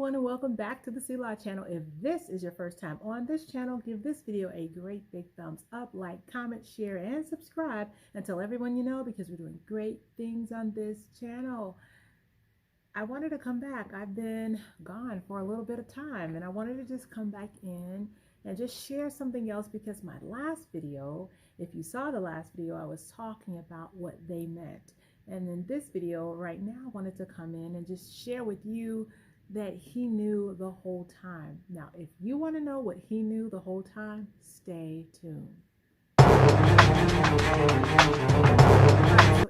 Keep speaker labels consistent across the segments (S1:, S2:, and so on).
S1: everyone, and welcome back to the Selah channel. If this is your first time on this channel, give this video a great big thumbs up, like, comment, share, and subscribe, and tell everyone you know, because we're doing great things on this channel. I wanted to come back. I've been gone for a little bit of time, and I wanted to just come back in and just share something else, because my last video, if you saw the last video, I was talking about what they meant. And in this video right now, I wanted to come in and just share with you that he knew the whole time. Now, if you want to know what he knew the whole time, stay tuned. So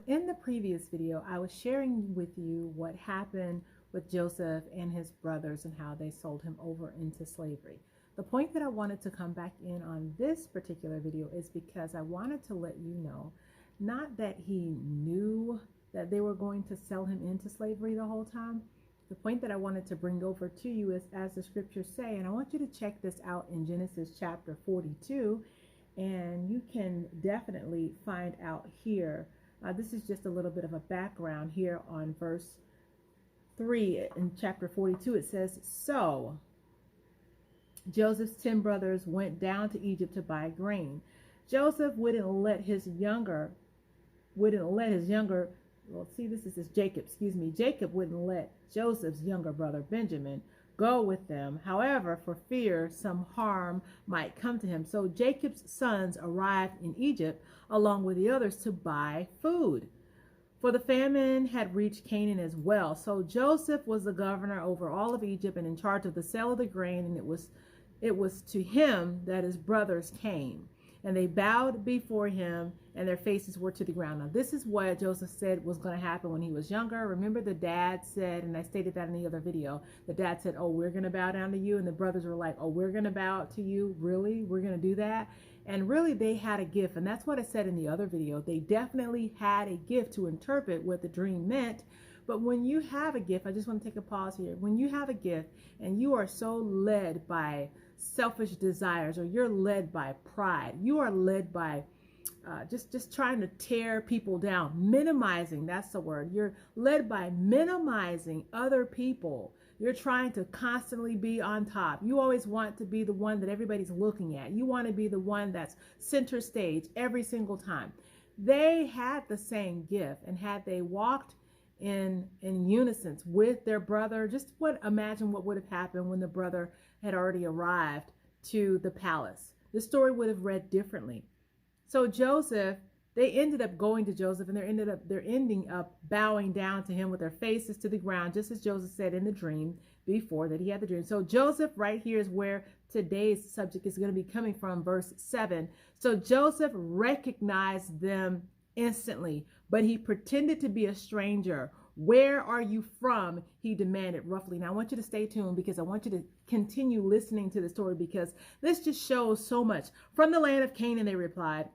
S1: in the previous video, I was sharing with you what happened with Joseph and his brothers and how they sold him over into slavery. The point that I wanted to come back in on this particular video is because I wanted to let you know, not that he knew that they were going to sell him into slavery the whole time. The point that I wanted to bring over to you is, as the scriptures say, and I want you to check this out in Genesis chapter 42, and you can definitely find out here. This is just a little bit of a background here on verse 3 in chapter 42. It says, "So Joseph's 10 brothers went down to Egypt to buy grain. Joseph wouldn't let his younger, Jacob wouldn't let Joseph's younger brother Benjamin go with them. However, for fear some harm might come to him. So Jacob's sons arrived in Egypt along with the others to buy food, for the famine had reached Canaan as well. So Joseph was the governor over all of Egypt and in charge of the sale of the grain, and it was to him that his brothers came. And they bowed before him, and their faces were to the ground." Now, this is what Joseph said was going to happen when he was younger. Remember, the dad said, and I stated that in the other video, the dad said, "Oh, we're going to bow down to you." And the brothers were like, "Oh, we're going to bow to you? Really? We're going to do that?" And really, they had a gift. And that's what I said in the other video. They definitely had a gift to interpret what the dream meant. But when you have a gift, I just want to take a pause here. When you have a gift and you are so led by selfish desires, or you're led by pride, you are led by just trying to tear people down, minimizing, that's the word. You're led by minimizing other people. You're trying to constantly be on top. You always want to be the one that everybody's looking at. You want to be the one that's center stage every single time. They had the same gift, and had they walked in unison with their brother, imagine what would have happened when the brother had already arrived to the palace. The story would have read differently. So Joseph, they ended up going to Joseph, and they're ending up bowing down to him with their faces to the ground, just as Joseph said in the dream before that he had the dream. So Joseph right here is where today's subject is going to be coming from, verse 7. So Joseph recognized them instantly, but he pretended to be a stranger. "Where are you from?" he demanded roughly. Now I want you to stay tuned, because I want you to continue listening to the story, because this just shows so much. "From the land of Canaan," they replied.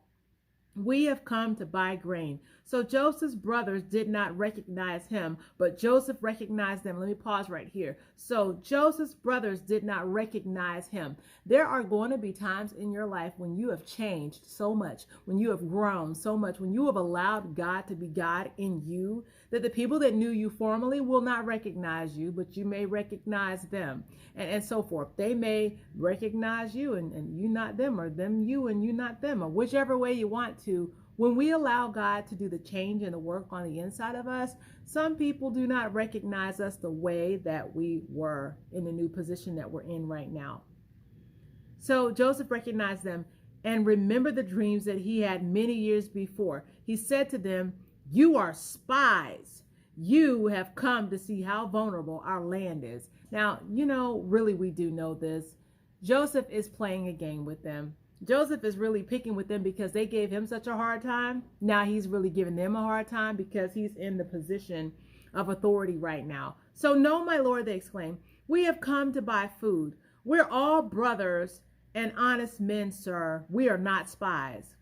S1: "We have come to buy grain." So Joseph's brothers did not recognize him, but Joseph recognized them. Let me pause right here. So Joseph's brothers did not recognize him. There are going to be times in your life when you have changed so much, when you have grown so much, when you have allowed God to be God in you, that the people that knew you formerly will not recognize you, but you may recognize them, and so forth. They may recognize you and you not them, or them you and you not them, or whichever way you want to. When we allow God to do the change and the work on the inside of us, some people do not recognize us the way that we were in the new position that we're in right now. So Joseph recognized them and remembered the dreams that he had many years before. He said to them, "You are spies. You have come to see how vulnerable our land is." Now, really we do know this. Joseph is playing a game with them. Joseph is really picking with them because they gave him such a hard time. Now he's really giving them a hard time because he's in the position of authority right now. "So no, my lord," they exclaimed, "we have come to buy food. We're all brothers and honest men, sir. We are not spies."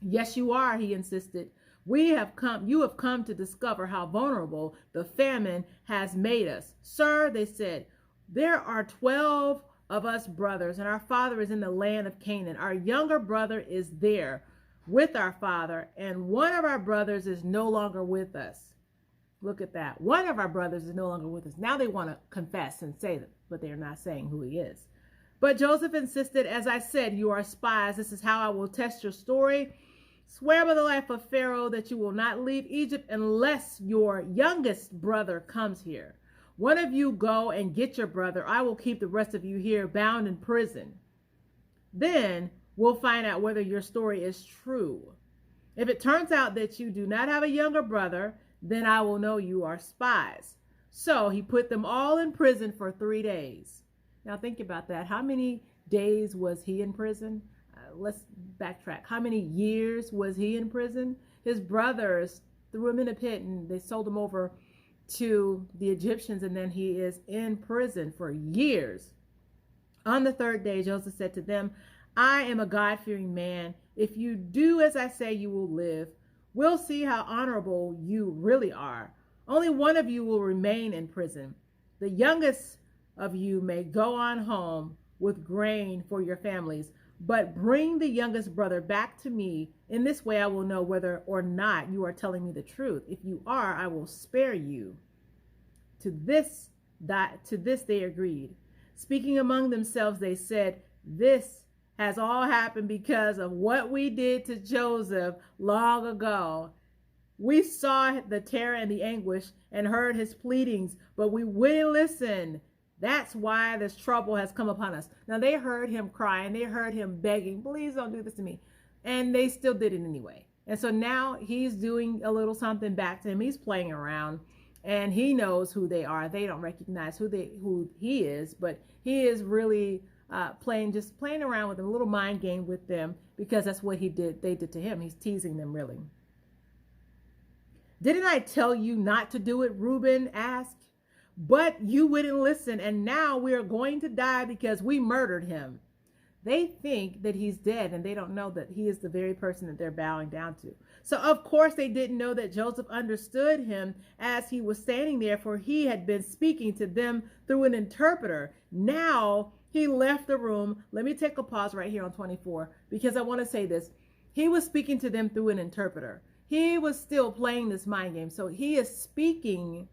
S1: "Yes, you are," he insisted. You have come to discover how vulnerable the famine has made us." "Sir," they said, "there are 12 of us brothers, and our father is in the land of Canaan. Our younger brother is there with our father, and one of our brothers is no longer with us." Look at that. One of our brothers is no longer with us. Now they want to confess and say that, but they're not saying who he is. But Joseph insisted, as I said, you are spies. This is how I will test your story. Swear by the life of Pharaoh that you will not leave Egypt unless your youngest brother comes here. One of you go and get your brother. I will keep the rest of you here bound in prison. Then we'll find out whether your story is true. If it turns out that you do not have a younger brother, then I will know you are spies. So he put them all in prison for 3 days. Now think about that. How many days was he in prison? Let's backtrack. How many years was he in prison? His brothers threw him in a pit and they sold him over to the Egyptians, and then he is in prison for years. On the 3rd day, Joseph said to them, I am a God-fearing man. If you do as I say, you will live. We'll see how honorable you really are. Only one of you will remain in prison. The youngest of you may go on home with grain for your families, but bring the youngest brother back to me. In this way, I will know whether or not you are telling me the truth. If you are, I will spare you. To this they agreed. Speaking among themselves, they said, this has all happened because of what we did to Joseph long ago. We saw the terror and the anguish and heard his pleadings, but we wouldn't listen. That's why this trouble has come upon us. Now they heard him crying. They heard him begging, please don't do this to me. And they still did it anyway. And so now he's doing a little something back to him. He's playing around and he knows who they are. They don't recognize who he is, but he is really playing around with them, a little mind game with them, because that's what they did to him. He's teasing them really. Didn't I tell you not to do it? Reuben asked. But you wouldn't listen, and now we are going to die because we murdered him. They think that he's dead, and they don't know that he is the very person that they're bowing down to. So, of course, they didn't know that Joseph understood him as he was standing there, for he had been speaking to them through an interpreter. Now he left the room. Let me take a pause right here on 24, because I want to say this. He was speaking to them through an interpreter. He was still playing this mind game. So he is speaking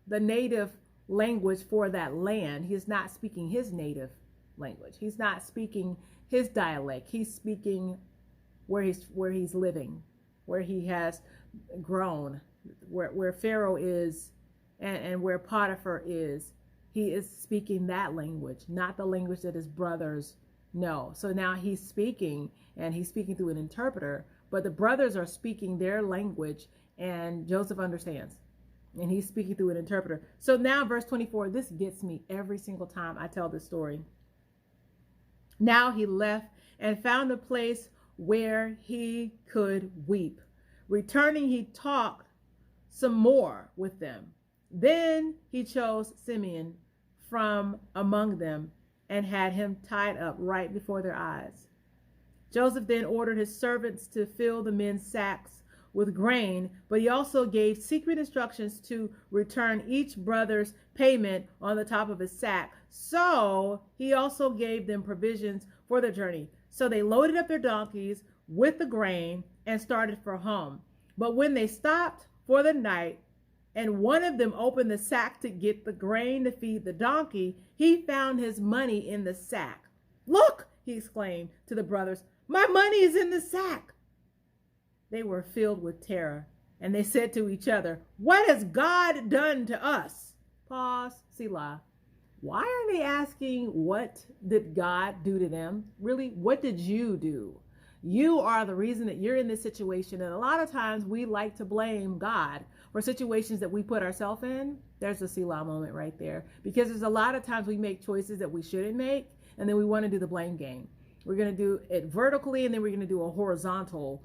S1: the native language for that land. He is not speaking his native language. He's not speaking his dialect. He's speaking where he's living, where he has grown, where Pharaoh is and where Potiphar is. He is speaking that language, not the language that his brothers know. So now he's speaking, and he's speaking through an interpreter, but the brothers are speaking their language, and Joseph understands. And he's speaking through an interpreter. So now verse 24, this gets me every single time I tell this story. Now he left and found a place where he could weep. Returning, he talked some more with them. Then he chose Simeon from among them and had him tied up right before their eyes. Joseph then ordered his servants to fill the men's sacks with grain, but he also gave secret instructions to return each brother's payment on the top of his sack. So he also gave them provisions for their journey. So they loaded up their donkeys with the grain and started for home. But when they stopped for the night, and one of them opened the sack to get the grain to feed the donkey, he found his money in the sack. Look, he exclaimed to the brothers, my money is in the sack. They were filled with terror, and they said to each other, what has God done to us? Pause, Selah. Why are they asking, what did God do to them? Really, what did you do? You are the reason that you're in this situation. And a lot of times we like to blame God for situations that we put ourselves in. There's a Selah moment right there. Because there's a lot of times we make choices that we shouldn't make, and then we want to do the blame game. We're going to do it vertically, and then we're going to do a horizontal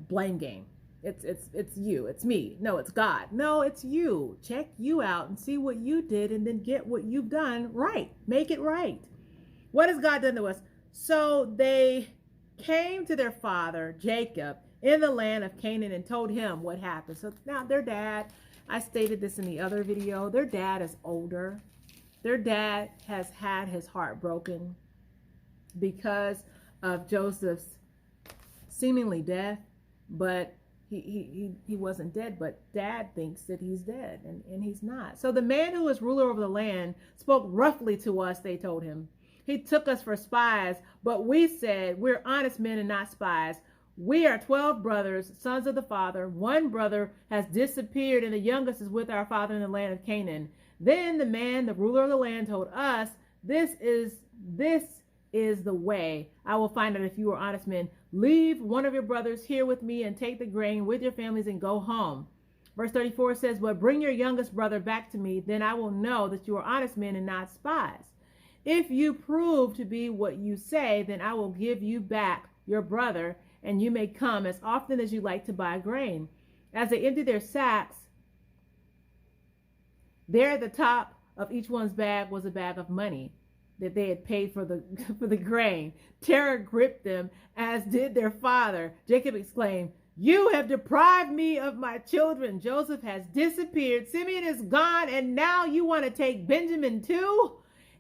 S1: blame game. It's you, it's me. No, it's God. No, it's you. Check you out and see what you did, and then get what you've done right. Make it right. What has God done to us? So they came to their father Jacob in the land of Canaan and told him what happened. So now their dad, I stated this in the other video, their dad is older. Their dad has had his heart broken because of Joseph's seemingly death, but he wasn't dead, but dad thinks that he's dead, and he's not. So the man who is ruler over the land spoke roughly to us, they told him. He took us for spies, but we said, we're honest men and not spies. We are 12 brothers, sons of the father. One brother has disappeared, and the youngest is with our father in the land of Canaan. Then the man, the ruler of the land, told us, this is the way I will find out if you are honest men. Leave one of your brothers here with me and take the grain with your families and go home. Verse 34 says, but bring your youngest brother back to me, then I will know that you are honest men and not spies. If you prove to be what you say, then I will give you back your brother, and you may come as often as you like to buy grain. As they empty their sacks, there at the top of each one's bag was a bag of money that they had paid for the grain. Terror gripped them, as did their father. Jacob exclaimed, you have deprived me of my children. Joseph has disappeared. Simeon is gone, and now you want to take Benjamin too?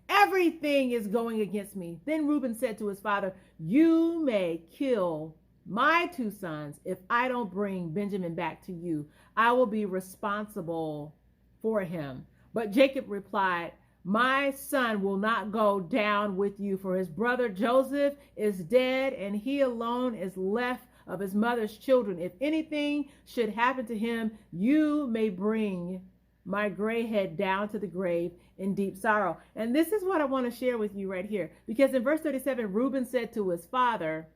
S1: Everything is going against me. Then Reuben said to his father, you may kill my 2 sons if I don't bring Benjamin back to you. I will be responsible for him. But Jacob replied, my son will not go down with you, for his brother Joseph is dead, and he alone is left of his mother's children. If anything should happen to him, you may bring my gray head down to the grave in deep sorrow. And this is what I want to share with you right here. Because in verse 37, Reuben said to his father,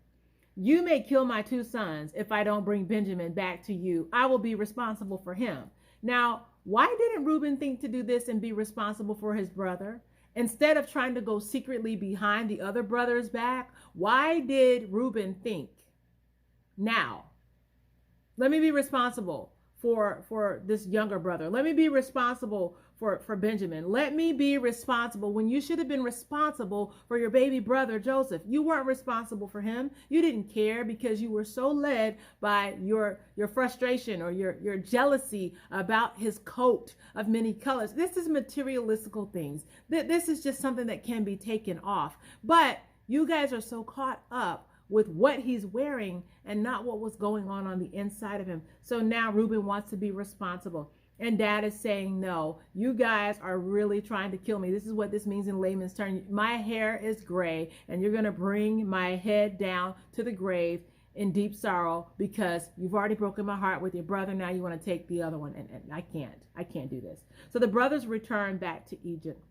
S1: you may kill my 2 sons if I don't bring Benjamin back to you. I will be responsible for him. Now, why didn't Reuben think to do this and be responsible for his brother? Instead of trying to go secretly behind the other brother's back, why did Reuben think, now, let me be responsible for this younger brother. Let me be responsible for Benjamin. Let me be responsible when you should have been responsible for your baby brother, Joseph. You weren't responsible for him. You didn't care because you were so led by your frustration or your jealousy about his coat of many colors. This is materialistical things. This is just something that can be taken off. But you guys are so caught up with what he's wearing and not what was going on the inside of him. So now Reuben wants to be responsible. And dad is saying, no, you guys are really trying to kill me. This is what this means in layman's terms. My hair is gray, and you're going to bring my head down to the grave in deep sorrow because you've already broken my heart with your brother. Now you want to take the other one. And I can't do this. So the brothers return back to Egypt,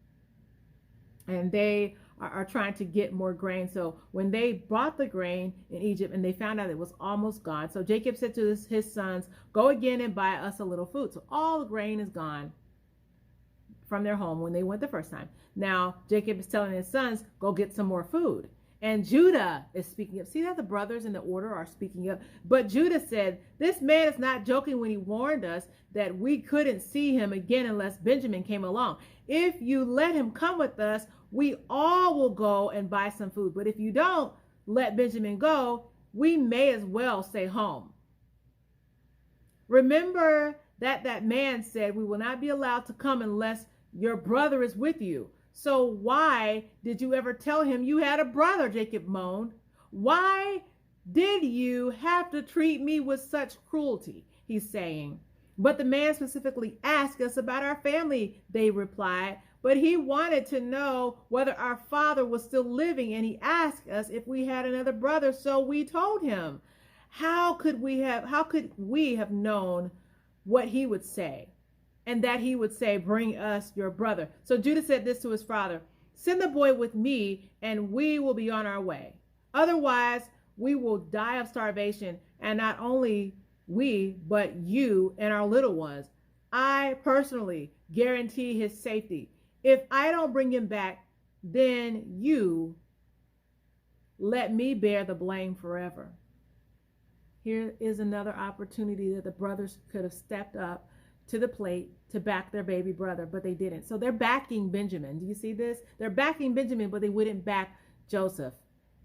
S1: and they are trying to get more grain. So when they bought the grain in Egypt and they found out it was almost gone, so Jacob said to his sons, go again and buy us a little food. So all the grain is gone from their home when they went the first time. Now Jacob is telling his sons, go get some more food. And Judah is speaking up. See that the brothers in the order are speaking up. But Judah said, this man is not joking when he warned us that we couldn't see him again unless Benjamin came along. If you let him come with us, we all will go and buy some food. But if you don't let Benjamin go, we may as well stay home. Remember that man said, we will not be allowed to come unless your brother is with you. So why did you ever tell him you had a brother? Jacob moaned. Why did you have to treat me with such cruelty? He's saying. But the man specifically asked us about our family, they replied. But he wanted to know whether our father was still living, and he asked us if we had another brother, so we told him. How could we have known what he would say? And that he would say, bring us your brother. So Judah said this to his father, send the boy with me, and we will be on our way. Otherwise, we will die of starvation, and not only we, but you and our little ones. I personally guarantee his safety. If I don't bring him back, then you let me bear the blame forever. Here is another opportunity that the brothers could have stepped up to the plate to back their baby brother, but they didn't. So they're backing Benjamin. Do you see this? They're backing Benjamin, but they wouldn't back Joseph.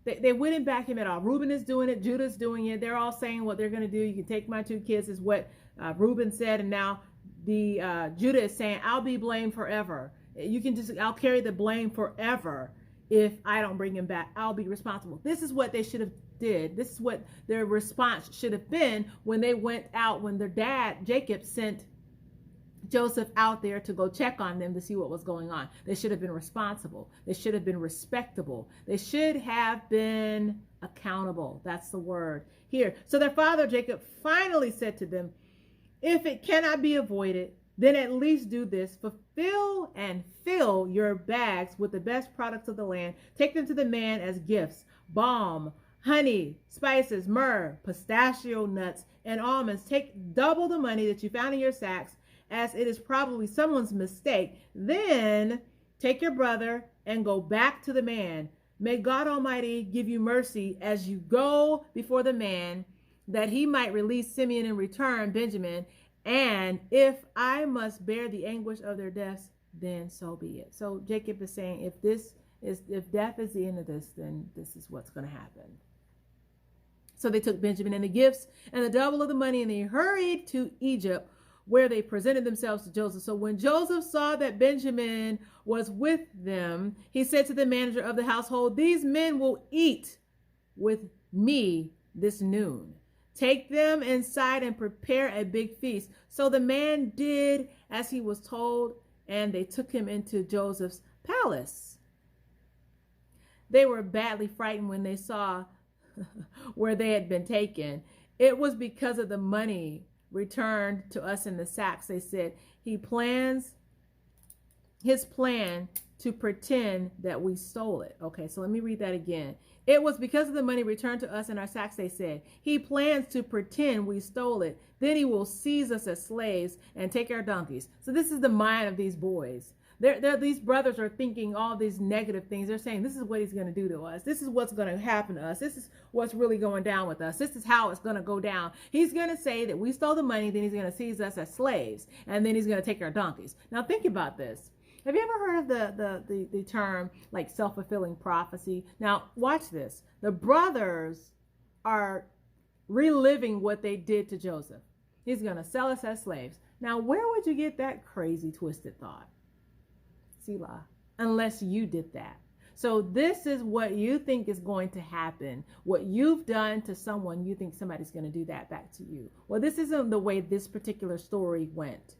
S1: They wouldn't back him at all. Reuben is doing it. Judah's doing it. They're all saying what they're going to do. You can take my 2 kids is what Reuben said. And now Judah is saying, I'll be blamed forever. I'll carry the blame forever If I don't bring him back, I'll be responsible. This is what they should have did. This is what their response should have been when they went out, when their dad, Jacob, sent Joseph out there to go check on them to see what was going on. They should have been responsible. They should have been respectable. They should have been accountable. That's the word here. So their father, Jacob, finally said to them, if it cannot be avoided, then at least do this: fulfill and fill your bags with the best products of the land. Take them to the man as gifts: balm, honey, spices, myrrh, pistachio nuts, and almonds. Take double the money that you found in your sacks, as it is probably someone's mistake. Then take your brother and go back to the man. May God Almighty give you mercy as you go before the man, that he might release Simeon and return Benjamin. And if I must bear the anguish of their deaths, then so be it. So Jacob is saying, if death is the end of this, then this is what's going to happen. So they took Benjamin and the gifts and the double of the money, and they hurried to Egypt, where they presented themselves to Joseph. So when Joseph saw that Benjamin was with them, he said to the manager of the household, these men will eat with me this noon. Take them inside and prepare a big feast. So the man did as he was told, and they took him into Joseph's palace. They were badly frightened when they saw where they had been taken. It was because of the money returned to us in the sacks. They said, his plan to pretend that we stole it. Okay, so let me read that again. It was because of the money returned to us in our sacks, they said. He plans to pretend we stole it. Then he will seize us as slaves and take our donkeys. So this is the mind of these boys. These brothers are thinking all these negative things. They're saying, this is what he's going to do to us. This is what's going to happen to us. This is what's really going down with us. This is how it's going to go down. He's going to say that we stole the money. Then he's going to seize us as slaves. And then he's going to take our donkeys. Now think about this. Have you ever heard of the term like self-fulfilling prophecy? Now watch this. The brothers are reliving what they did to Joseph. He's going to sell us as slaves. Now where would you get that crazy twisted thought? Selah, unless you did that. So this is what you think is going to happen. What you've done to someone, you think somebody's going to do that back to you. Well, this isn't the way this particular story went.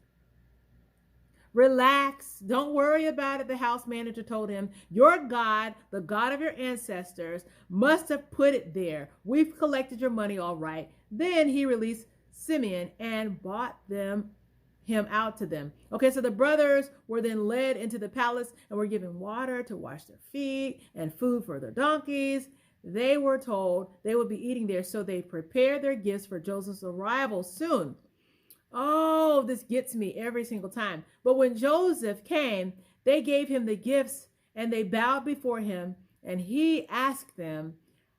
S1: Relax. Don't worry about it, the house manager told him. Your God, the God of your ancestors, must have put it there. We've collected your money all right. Then he released Simeon and bought him out to them. Okay, so the brothers were then led into the palace and were given water to wash their feet and food for their donkeys. They were told they would be eating there, so they prepared their gifts for Joseph's arrival soon. Oh, this gets me every single time. But when Joseph came, they gave him the gifts and they bowed before him, and he asked them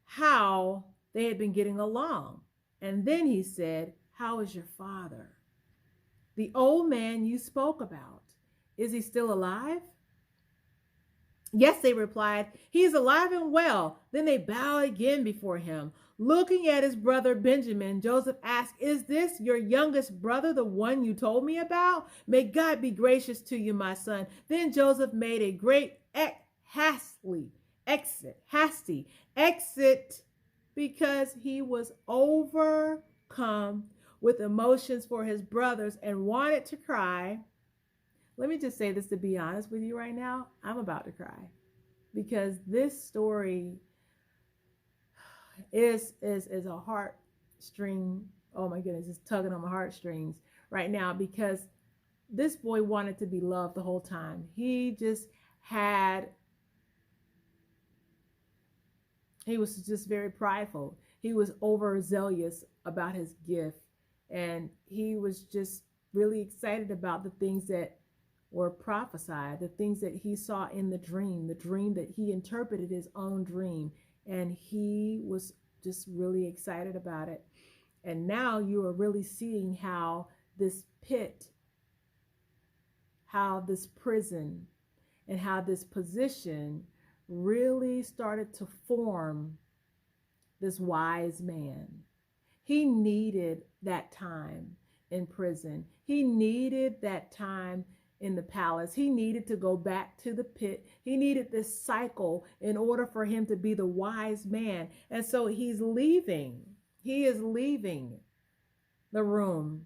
S1: how they had been getting along. And then he said, how is your father? The old man you spoke about, is he still alive? Yes, they replied, he's alive and well. Then they bowed again before him. Looking at his brother Benjamin, Joseph asked, is this your youngest brother, the one you told me about? May God be gracious to you, my son. Then Joseph made a great hasty exit because he was overcome with emotions for his brothers and wanted to cry. Let me just say this, to be honest with you right now, I'm about to cry, because this story is a heartstring. Oh my goodness, it's tugging on my heartstrings right now, because this boy wanted to be loved the whole time. He was just very prideful. He was overzealous about his gift, and he was just really excited about the things that were prophesied, the things that he saw in the dream that he interpreted his own dream. And he was just really excited about it. And now you are really seeing how this pit, how this prison, and how this position really started to form this wise man. He needed that time in prison. He needed that time in the palace. He needed to go back to the pit. He needed this cycle in order for him to be the wise man. And so he's leaving. He is leaving the room.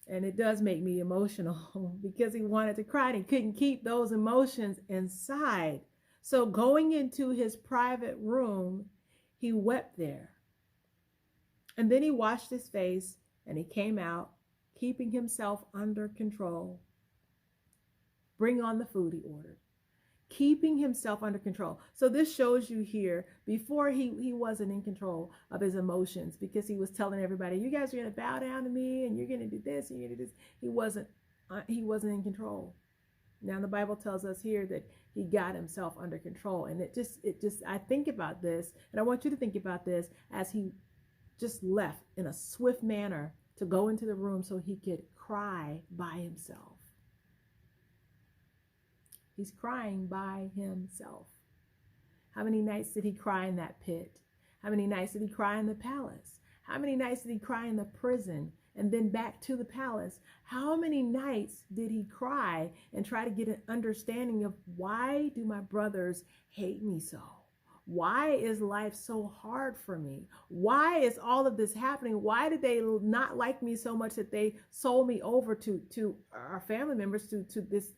S1: And it does make me emotional because he wanted to cry and he couldn't keep those emotions inside. So going into his private room, he wept there. And then he washed his face and he came out, keeping himself under control. Bring on the food, he ordered. Keeping himself under control. So this shows you here, before he wasn't in control of his emotions because he was telling everybody, you guys are going to bow down to me and you're going to do this and you're going to do this. He wasn't in control. Now the Bible tells us here that he got himself under control. And it just, I think about this, and I want you to think about this, as he just left in a swift manner to go into the room so he could cry by himself. He's crying by himself. How many nights did he cry in that pit? How many nights did he cry in the palace? How many nights did he cry in the prison and then back to the palace? How many nights did he cry and try to get an understanding of, why do my brothers hate me so? Why is life so hard for me? Why is all of this happening? Why did they not like me so much that they sold me over to our family members,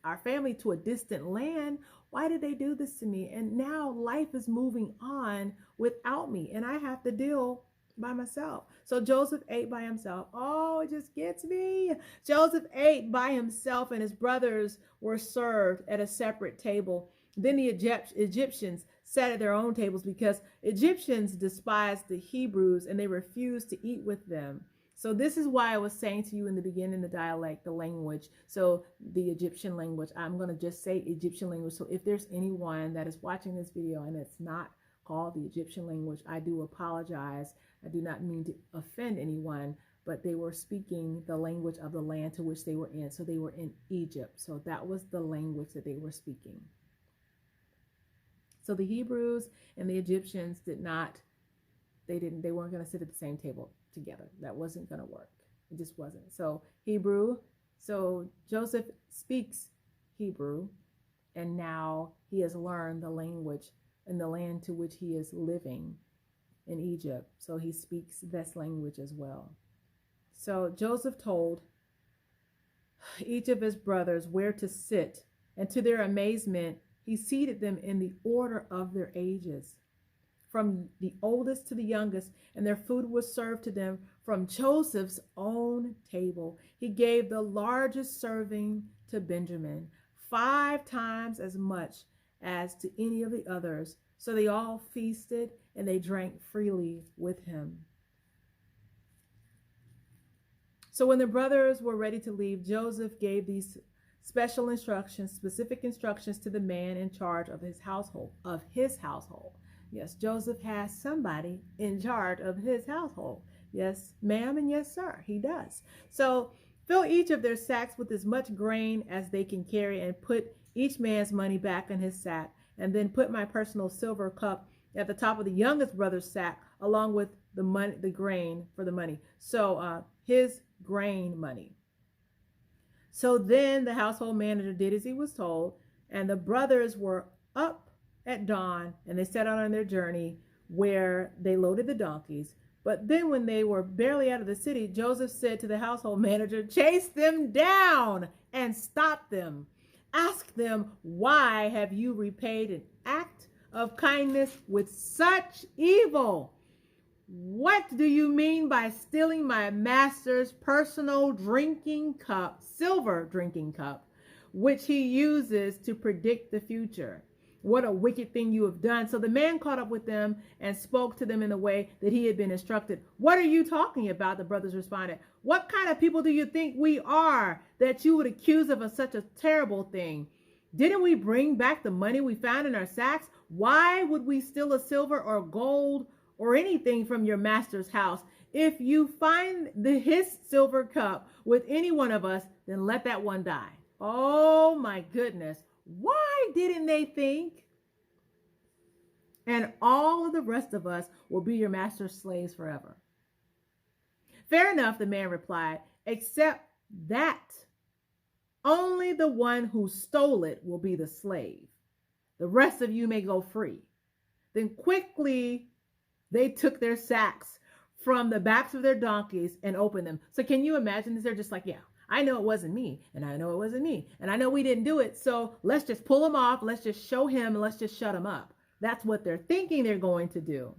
S1: our family, to a distant land? Why did they do this to me? And now life is moving on without me, and I have to deal by myself. So Joseph ate by himself. Oh, it just gets me. Joseph ate by himself, and his brothers were served at a separate table. Then the Egyptians sat at their own tables because Egyptians despised the Hebrews and they refused to eat with them. So this is why I was saying to you in the beginning, the dialect, the language. So the Egyptian language, I'm going to just say Egyptian language. So if there's anyone that is watching this video and it's not called the Egyptian language, I do apologize. I do not mean to offend anyone, but they were speaking the language of the land to which they were in. So they were in Egypt. So that was the language that they were speaking. So the Hebrews and the Egyptians they weren't going to sit at the same table together. That wasn't going to work. It just wasn't. So so Joseph speaks Hebrew, and now he has learned the language in the land to which he is living in Egypt. So he speaks this language as well. So Joseph told each of his brothers where to sit, and to their amazement, he seated them in the order of their ages, from the oldest to the youngest, and their food was served to them from Joseph's own table. He gave the largest serving to Benjamin, 5 times as much as to any of the others. So they all feasted and they drank freely with him. So when the brothers were ready to leave, Joseph gave these specific instructions to the man in charge of his household, Yes, Joseph has somebody in charge of his household. Yes, ma'am, and yes, sir, he does. So fill each of their sacks with as much grain as they can carry, and put each man's money back in his sack, and then put my personal silver cup at the top of the youngest brother's sack, along with the money, the grain for the money. So his grain money. So then the household manager did as he was told, and the brothers were up at dawn, and they set out on their journey, where they loaded the donkeys. But then when they were barely out of the city, Joseph said to the household manager, "Chase them down and stop them. Ask them, why have you repaid an act of kindness with such evil? What do you mean by stealing my master's personal drinking cup, silver drinking cup, which he uses to predict the future? What a wicked thing you have done." So the man caught up with them and spoke to them in the way that he had been instructed. "What are you talking about?" the brothers responded. "What kind of people do you think we are that you would accuse of such a terrible thing? Didn't we bring back the money we found in our sacks? Why would we steal a silver or gold or anything from your master's house? If you find his silver cup with any one of us, then let that one die." Oh my goodness. Why didn't they think? "And all of the rest of us will be your master's slaves forever." "Fair enough," the man replied, "except that Only the one who stole it will be the slave. The rest of you may go free. Then quickly they took their sacks from the backs of their donkeys and opened them. So can you imagine this? They're just like, yeah, I know it wasn't me, and I know it wasn't me, and I know we didn't do it. So let's just pull him off. Let's just show him, and let's just shut him up. That's what they're thinking they're going to do.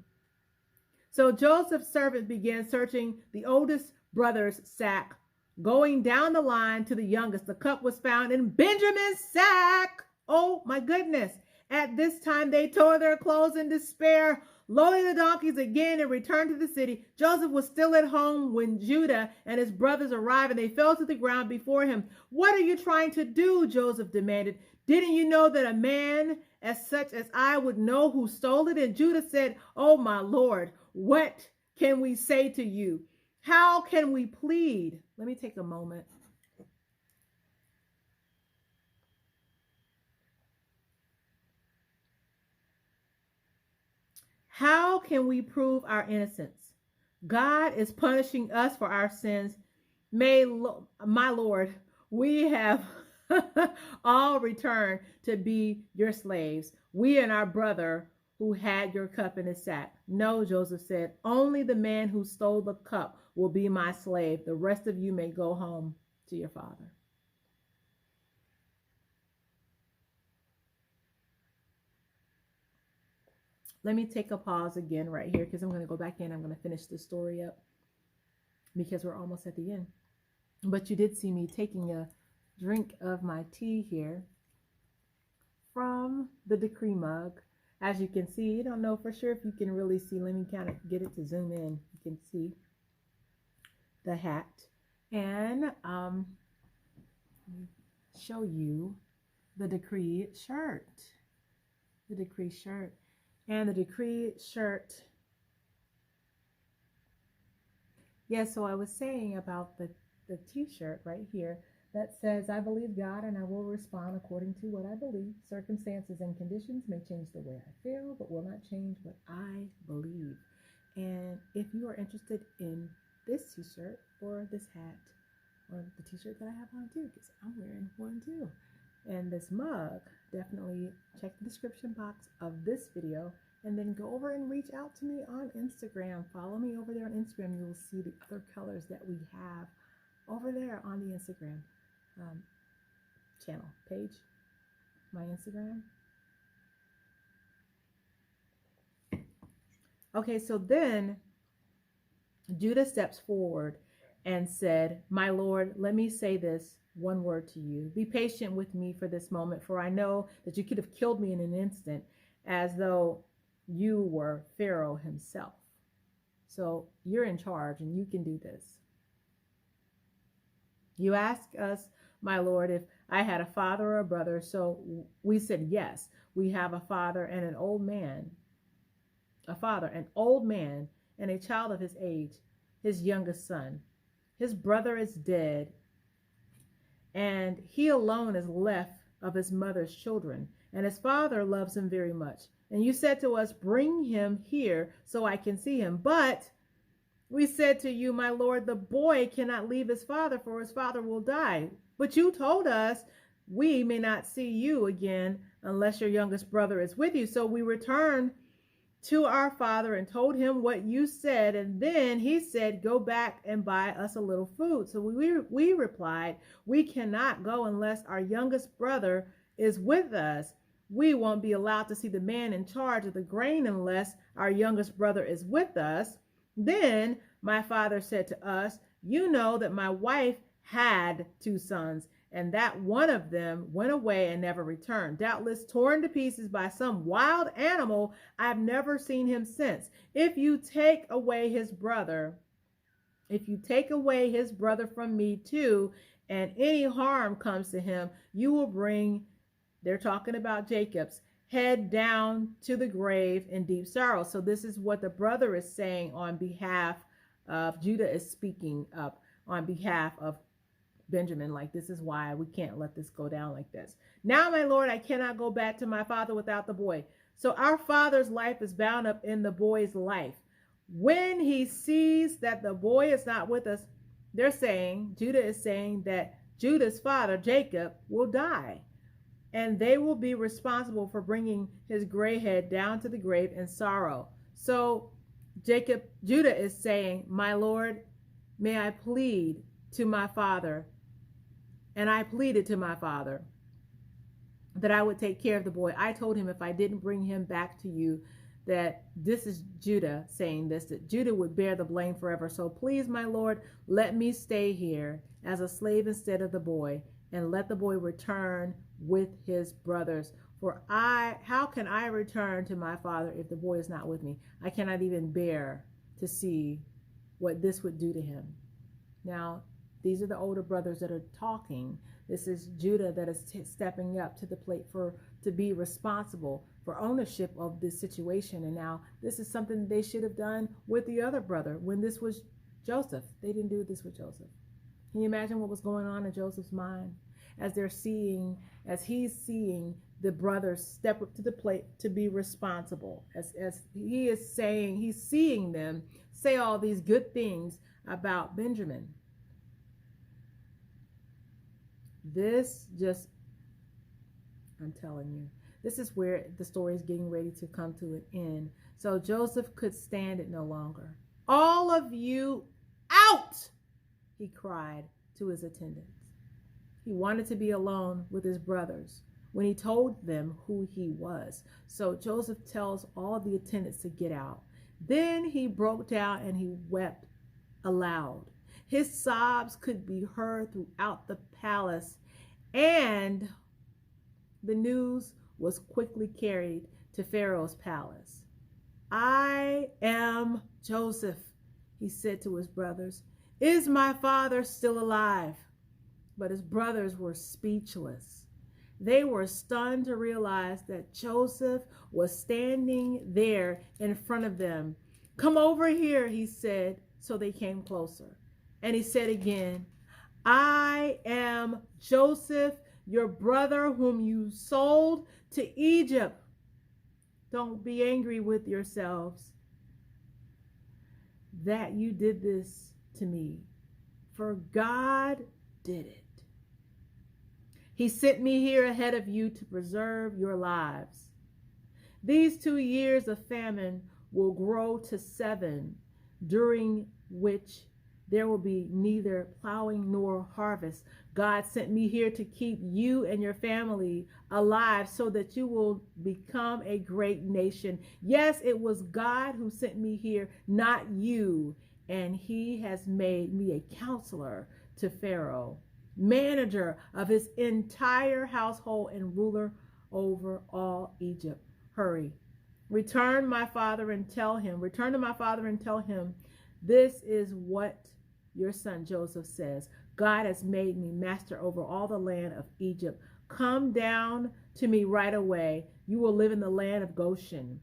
S1: So Joseph's servant began searching the oldest brother's sack, going down the line to the youngest. The cup was found in Benjamin's sack. Oh my goodness. At this time, they tore their clothes in despair, loaded the donkeys again, and returned to the city. Joseph was still at home when Judah and his brothers arrived, and they fell to the ground before him. What are you trying to do? Joseph demanded. Didn't you know that a man as such as I would know who stole it? And Judah said, oh, my Lord, what can we say to you? How can we plead? Let me take a moment. How can we prove our innocence? God is punishing us for our sins. My Lord, we have all returned to be your slaves. We and our brother who had your cup in his sack. No, Joseph said, only the man who stole the cup will be my slave. The rest of you may go home to your father. Let me take a pause again right here because I'm going to go back in. I'm going to finish the story up because we're almost at the end. But you did see me taking a drink of my tea here from the decree mug. As you can see, you don't know for sure if you can really see. Let me kind of get it to zoom in. You can see the hat. And show you the decree shirt. The decree shirt. And the decree shirt. Yeah, so I was saying about the t-shirt right here that says, I believe God and I will respond according to what I believe. Circumstances and conditions may change the way I feel, but will not change what I believe. And if you are interested in this t-shirt or this hat or the t-shirt that I have on too, because I'm wearing one too, and this mug, definitely check the description box of this video and then go over and reach out to me on Instagram. Follow me over there on Instagram. You will see the other colors that we have over there on the Instagram channel page, my Instagram. Okay, so then Judah steps forward and said, my Lord, let me say this one word to you. Be patient with me for this moment, for I know that you could have killed me in an instant, as though you were Pharaoh himself. So you're in charge and you can do this. You ask us, my Lord, if I had a father or a brother. So we said, yes, we have a father and an old man, and a child of his age, his youngest son. His brother is dead, and he alone is left of his mother's children, and his father loves him very much. And you said to us, bring him here so I can see him. But we said to you, my Lord, the boy cannot leave his father, for his father will die. But you told us we may not see you again unless your youngest brother is with you. So we returned to our father and told him what you said. And then he said, go back and buy us a little food. So we replied, we cannot go unless our youngest brother is with us. We won't be allowed to see the man in charge of the grain unless our youngest brother is with us. Then my father said to us, you know that my wife had 2 sons, and that one of them went away and never returned, doubtless torn to pieces by some wild animal. I've never seen him since. If you take away his brother from me too, and any harm comes to him, you will bring, they're talking about Jacob's head down to the grave in deep sorrow. So this is what the brother is saying on behalf of, Judah is speaking up on behalf of Benjamin, like, this is why we can't let this go down like this. Now, my Lord, I cannot go back to my father without the boy. So our father's life is bound up in the boy's life. When he sees that the boy is not with us, they're saying, Judah is saying that Judah's father, Jacob, will die, and they will be responsible for bringing his gray head down to the grave in sorrow. So Judah is saying, my Lord, may I plead to my father. And I pleaded to my father that I would take care of the boy. I told him if I didn't bring him back to you, that this is Judah saying this, that Judah would bear the blame forever. So please, my Lord, let me stay here as a slave instead of the boy, and let the boy return with his brothers. For how can I return to my father if the boy is not with me? I cannot even bear to see what this would do to him. Now, these are the older brothers that are talking. This is Judah that is stepping up to the plate to be responsible for ownership of this situation. And now this is something they should have done with the other brother when this was Joseph. They didn't do this with Joseph. Can you imagine what was going on in Joseph's mind as he's seeing the brothers step up to the plate to be responsible, as he's seeing them say all these good things about Benjamin. I'm telling you, this is where the story is getting ready to come to an end. So Joseph could stand it no longer. All of you out, he cried to his attendants. He wanted to be alone with his brothers when he told them who he was. So Joseph tells all the attendants to get out. Then he broke down and he wept aloud. His sobs could be heard throughout the palace, and the news was quickly carried to Pharaoh's palace. I am Joseph, he said to his brothers. Is my father still alive? But his brothers were speechless. They were stunned to realize that Joseph was standing there in front of them. Come over here, he said. So they came closer. And he said again, I am Joseph, your brother whom you sold to Egypt. Don't be angry with yourselves that you did this to me, for God did it. He sent me here ahead of you to preserve your lives. These 2 years of famine will grow to 7, during which there will be neither plowing nor harvest. God sent me here to keep you and your family alive so that you will become a great nation. Yes, it was God who sent me here, not you. And he has made me a counselor to Pharaoh, manager of his entire household and ruler over all Egypt. Hurry, return to my father and tell him, this is what your son Joseph says. God has made me master over all the land of Egypt. Come down to me right away. You will live in the land of Goshen,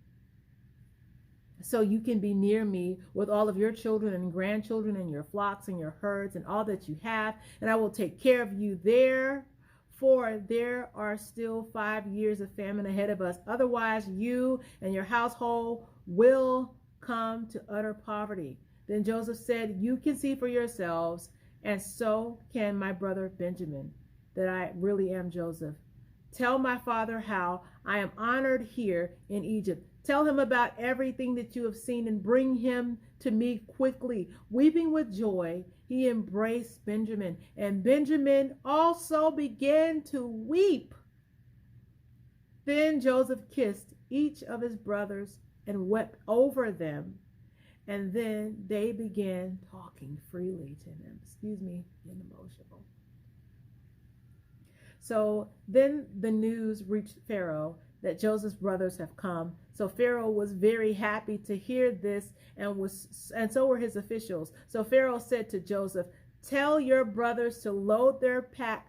S1: so you can be near me with all of your children and grandchildren and your flocks and your herds and all that you have, and I will take care of you there, for there are still 5 years of famine ahead of us. Otherwise, you and your household will come to utter poverty. Then Joseph said, you can see for yourselves, and so can my brother Benjamin, that I really am Joseph. Tell my father how I am honored here in Egypt. Tell him about everything that you have seen and bring him to me quickly. Weeping with joy, he embraced Benjamin, and Benjamin also began to weep. Then Joseph kissed each of his brothers and wept over them. And then they began talking freely to him. Excuse me, getting emotional. So then the news reached Pharaoh that Joseph's brothers have come. So Pharaoh was very happy to hear this, and so were his officials. So Pharaoh said to Joseph, tell your brothers to load their packed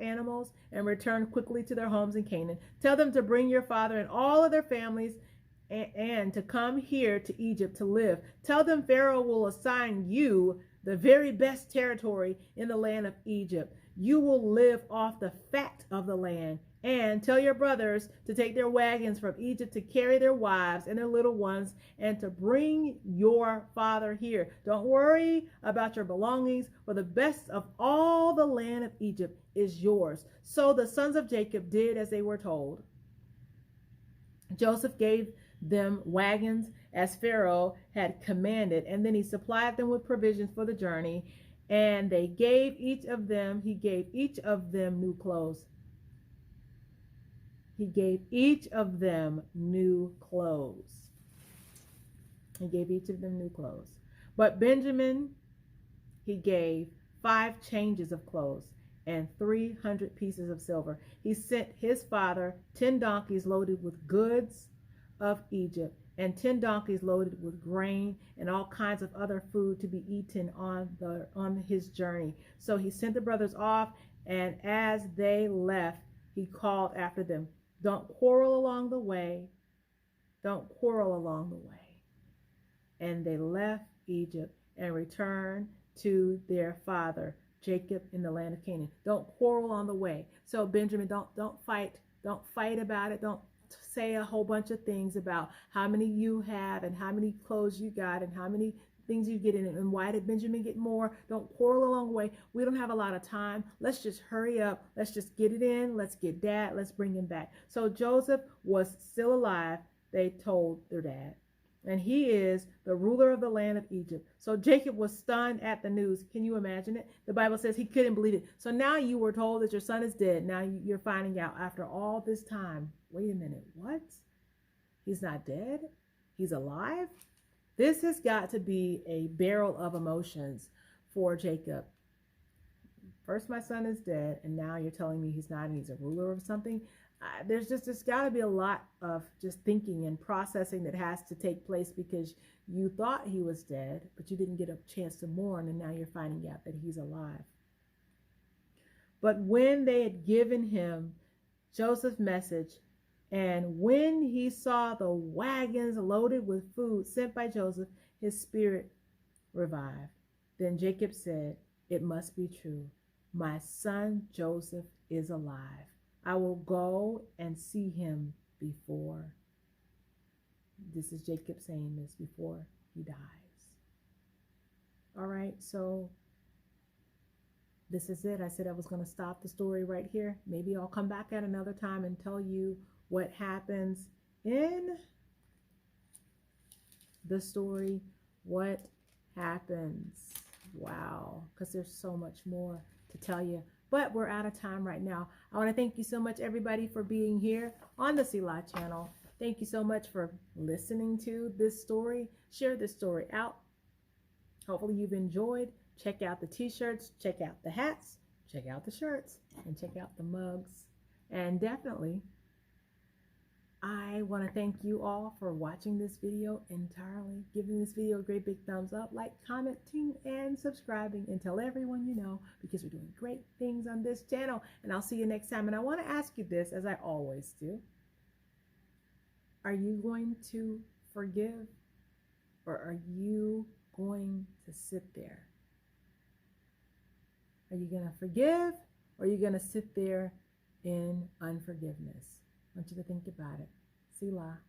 S1: animals and return quickly to their homes in Canaan. Tell them to bring your father and all of their families and to come here to Egypt to live. Tell them Pharaoh will assign you the very best territory in the land of Egypt. You will live off the fat of the land And tell your brothers to take their wagons from Egypt to carry their wives and their little ones and to bring your father here. Don't worry about your belongings, for the best of all the land of Egypt is yours." So the sons of Jacob did as they were told. Joseph gave them wagons as Pharaoh had commanded, and then he supplied them with provisions for the journey, and he gave each of them new clothes. He gave each of them new clothes. But Benjamin, he gave 5 changes of clothes and 300 pieces of silver. He sent his father 10 donkeys loaded with goods of Egypt and 10 donkeys loaded with grain and all kinds of other food to be eaten on his journey. So he sent the brothers off, and as they left, he called after them, "Don't quarrel along the way. Don't quarrel along the way." And they left Egypt and returned to their father Jacob in the land of Canaan. Don't quarrel on the way. So Benjamin, don't fight. Don't fight about it. Don't say a whole bunch of things about how many you have and how many clothes you got and how many things you get in it and why did Benjamin get more. Don't quarrel along the way. We don't have a lot of time. Let's just hurry up. Let's just get it in. Let's get dad. Let's bring him back. So Joseph was still alive, they told their dad, and he is the ruler of the land of Egypt. So Jacob was stunned at the news. Can you imagine it? The Bible says he couldn't believe it. So now you were told that your son is dead. Now you're finding out after all this time. Wait a minute. What? He's not dead? He's alive? This has got to be a barrel of emotions for Jacob. First, my son is dead, and now you're telling me he's not, and he's a ruler of something. There's got to be a lot of just thinking and processing that has to take place, because you thought he was dead, but you didn't get a chance to mourn, and now you're finding out that he's alive. But when they had given him Joseph's message, and when he saw the wagons loaded with food sent by Joseph, his spirit revived. Then Jacob said, "It must be true. My son Joseph is alive. I will go and see him before." This is Jacob saying this before he dies. All right, so this is it. I said I was going to stop the story right here. Maybe I'll come back at another time and tell you what happens in the story. What happens? Wow, because there's so much more to tell you. But we're out of time right now. I want to thank you so much, everybody, for being here on the Selah channel. Thank you so much for listening to this story. Share this story out. Hopefully you've enjoyed. Check out the t-shirts, check out the hats, check out the shirts, and check out the mugs. And definitely, I want to thank you all for watching this video entirely, giving this video a great big thumbs up, like, commenting, and subscribing, and tell everyone you know, because we're doing great things on this channel. And I'll see you next time. And I want to ask you this, as I always do. Are you going to forgive, or are you going to sit there? Are you going to forgive, or are you going to sit there in unforgiveness? I want you to think about it. Selah.